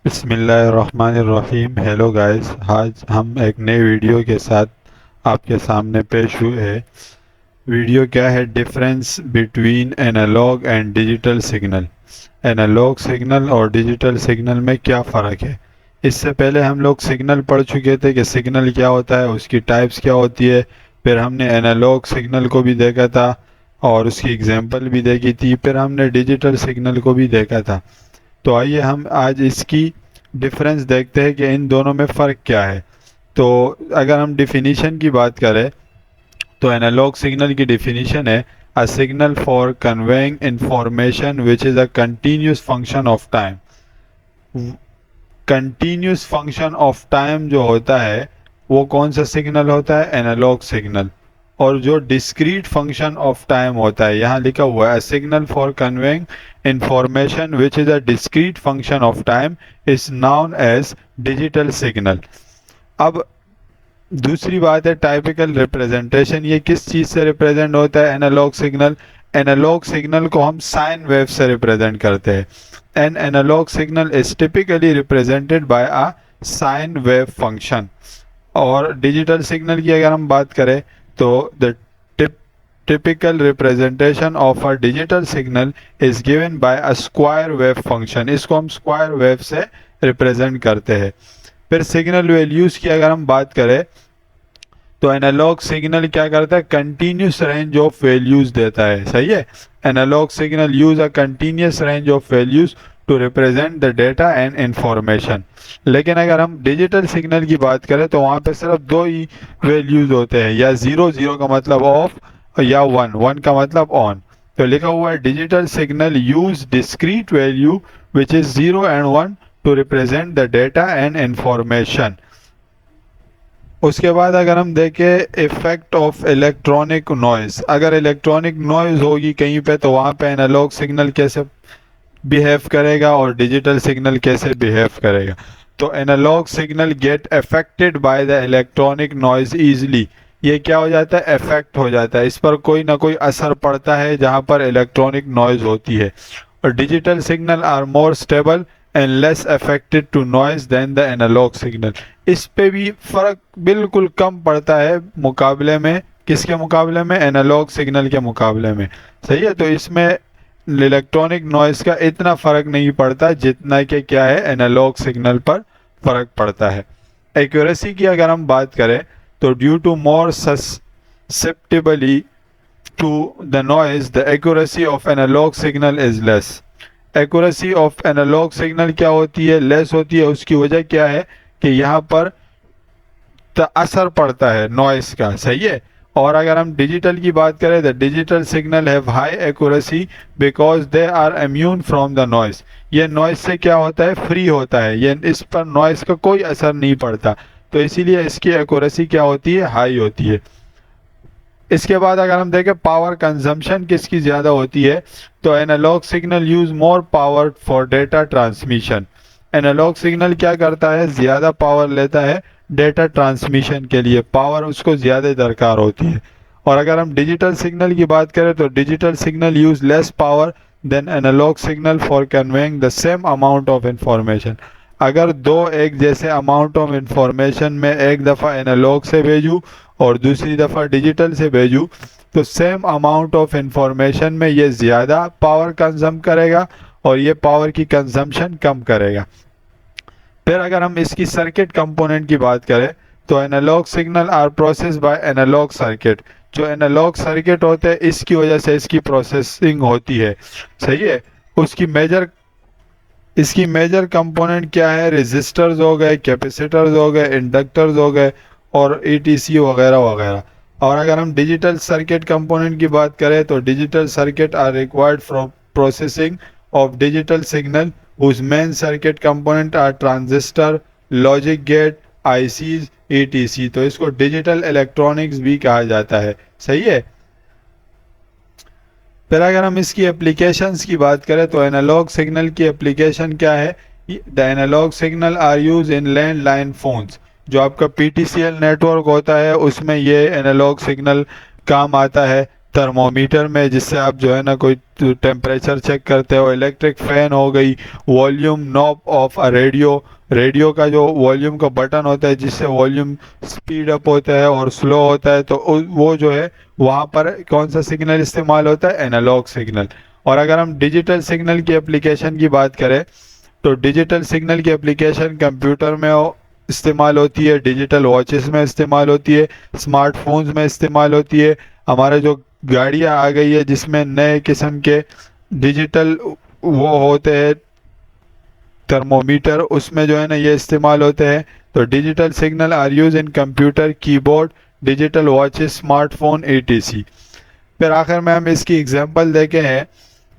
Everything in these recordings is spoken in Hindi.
बिस्मिल्लाहिर्रहमानिर्रहीम। हेलो गाइस, आज हम एक नई वीडियो के साथ आपके सामने पेश हुए हैं। वीडियो क्या है? Difference between analog and digital signal. Analog signal और डिजिटल सिग्नल में क्या फ़र्क है? इससे पहले हम लोग सिग्नल पढ़ चुके थे कि सिग्नल क्या होता है, उसकी टाइप्स क्या होती है। फिर हमने एनालॉग सिग्नल को भी देखा था और उसकी एग्जांपल भी देखी थी। फिर हमने डिजिटल सिग्नल को भी देखा था। तो आइए हम आज इसकी डिफरेंस देखते हैं कि इन दोनों में फ़र्क क्या है। तो अगर हम डिफिनीशन की बात करें तो एनालॉग सिग्नल की डिफिनीशन है a signal for conveying information which is a continuous function of time. Continuous function of time जो होता है वो कौन सा सिग्नल होता है? Analog signal. और जो डिस्क्रीट फंक्शन ऑफ टाइम होता है, यहाँ लिखा हुआ है signal for conveying information which is a discrete function of time is known as digital signal. अब दूसरी बात है टाइपिकल रिप्रेजेंटेशन। ये किस चीज़ से रिप्रेजेंट होता है एनालॉग सिग्नल? एनालॉग सिग्नल को हम साइन वेव से रिप्रेजेंट करते हैं। An analog signal is typically represented by a sine wave function. और डिजिटल सिग्नल की अगर हम बात करें तो the typical representation of a digital signal is given by a square wave function। इसको हम स्क्वायर वेव से रिप्रेजेंट करते हैं। फिर सिग्नल वैल्यूज की अगर हम बात करें तो एनालॉग सिग्नल क्या करता है? कंटिन्यूस रेंज ऑफ वैल्यूज देता है। सही है। Analog signal use a continuous range of values to represent the data and information. लेकिन अगर हम डिजिटल सिग्नल की बात करें तो वहाँ पे सिर्फ दो ही वैल्यूज होते हैं, या जीरो, जीरो का मतलब ऑफ, या वन, वन का मतलब ऑन। तो लिखा हुआ है digital signal use discrete value which is zero and one two represent the data and information. उसके बाद अगर हम देखें इफेक्ट ऑफ इलेक्ट्रॉनिक नॉइज, अगर इलेक्ट्रॉनिक नॉइज होगी कहीं पे तो वहाँ पे एनालॉग सिग्नल कैसे बिहेव करेगा और डिजिटल सिग्नल कैसे बिहेव करेगा? तो analog signal get affected by the electronic noise easily. ये क्या हो जाता है? इफेक्ट हो जाता है, इस पर कोई ना कोई असर पड़ता है जहाँ पर इलेक्ट्रॉनिक नॉइज होती है। और digital signal are more stable and less affected to noise than the analog signal. इस पे भी फर्क बिल्कुल कम पड़ता है मुकाबले में, किसके मुकाबले में? एनालॉग सिग्नल के मुकाबले में। सही है। तो इसमें इलेक्ट्रॉनिक नॉइज का इतना फर्क नहीं पड़ता जितना कि क्या है, एनालॉग सिग्नल पर फर्क पड़ता है। एक्यूरेसी की अगर हम बात करें तो due to more susceptibility to the noise the accuracy of analog signal is less। Accuracy of analog signal क्या होती है? लेस होती है। उसकी वजह क्या है कि यहाँ पर असर पड़ता है नॉइस का। सही है। और अगर हम डिजिटल की बात करें the digital signal have high accuracy because they are immune from the noise. ये नॉइस से क्या होता है? फ्री होता है, ये इस पर नॉइस का कोई असर नहीं पड़ता, तो इसीलिए इसकी एक्यूरेसी क्या होती है? हाई होती है। इसके बाद अगर हम देखें पावर कंजम्पशन किसकी ज़्यादा होती है तो analog signal use more power for data transmission. Analog signal क्या करता है? ज़्यादा पावर लेता है डेटा ट्रांसमिशन के लिए, पावर उसको ज़्यादा दरकार होती है। और अगर हम डिजिटल सिग्नल की बात करें तो digital signal use less power than analog signal for conveying the same amount of information. अगर दो एक जैसे अमाउंट ऑफ इंफॉर्मेशन में एक दफ़ा एनालॉग से भेजूँ और दूसरी दफ़ा डिजिटल से भेजूँ तो सेम अमाउंट ऑफ इंफॉर्मेशन में ये ज़्यादा पावर कंजम करेगा और ये पावर की कंजम्पशन कम करेगा। फिर अगर हम इसकी सर्किट कंपोनेंट की बात करें तो analog signal are process by analog circuit. जो एनालॉग सर्किट होते हैं इसकी वजह से इसकी प्रोसेसिंग होती है। सही है। इसकी मेजर कंपोनेंट क्या है? रेजिस्टर्स हो गए, कैपेसिटर्स हो गए, इंडक्टर्स हो गए और ईटीसी वगैरह वगैरह। और अगर हम डिजिटल सर्किट कंपोनेंट की बात करें तो digital circuit are required for processing of digital signal whose main circuit component are transistor, logic gate, ICs, etc। तो इसको डिजिटल इलेक्ट्रॉनिक्स भी कहा जाता है। सही है। फिर अगर हम इसकी एप्लीकेशंस की बात करें तो एनालॉग सिग्नल की एप्लीकेशन क्या है? The analog signal are use in landline phones. जो आपका पीटीसीएल नेटवर्क होता है उसमें ये एनालॉग सिग्नल काम आता है, थर्मोमीटर में जिससे आप जो है ना कोई टेम्परेचर चेक करते हो, इलेक्ट्रिक फैन हो गई, volume knob of a radio, radio का जो वॉल्यूम का बटन होता है जिससे वॉल्यूम स्पीड अप होता है और स्लो होता है, तो वो जो है वहाँ पर कौन सा सिग्नल इस्तेमाल होता है, एनालॉग सिग्नल। और अगर हम डिजिटल सिग्नल की एप्लीकेशन की बात करें तो डिजिटल सिग्नल की एप्लीकेशन कंप्यूटर में इस्तेमाल होती है, डिजिटल वॉचेस में इस्तेमाल होती है, स्मार्टफोन्स में इस्तेमाल होती है, हमारे जो गाड़ियाँ आ गई है जिसमें नए किस्म के डिजिटल वो होते हैं थर्मोमीटर, उसमें जो है ना ये इस्तेमाल होते हैं। तो digital signal are use in computer, keyboard, digital watches, smartphone etc। फिर आखिर में हम इसकी एग्जांपल देखे हैं।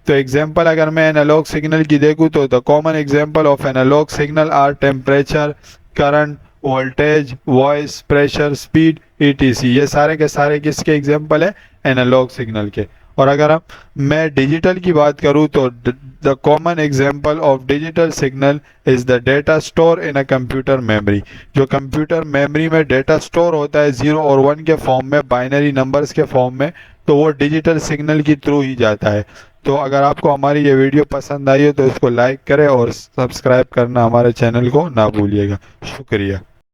तो एग्जांपल अगर मैं एनालॉग सिग्नल की देखूँ तो the common example of analog signal are temperature, current, voltage, voice, pressure, speed etc। ये सारे के सारे किसके एग्जांपल है, एनालॉग सिग्नल के। और अगर हम मैं डिजिटल की बात करूँ तो the common example of digital signal is the data store in a computer memory. जो कंप्यूटर मेमोरी में डेटा स्टोर होता है 0 और 1 के फॉर्म में, बाइनरी नंबर्स के फॉर्म में, तो वो डिजिटल सिग्नल की थ्रू ही जाता है। तो अगर आपको हमारी ये वीडियो पसंद आई हो तो इसको लाइक करें और सब्सक्राइब करना हमारे चैनल को ना भूलिएगा। शुक्रिया।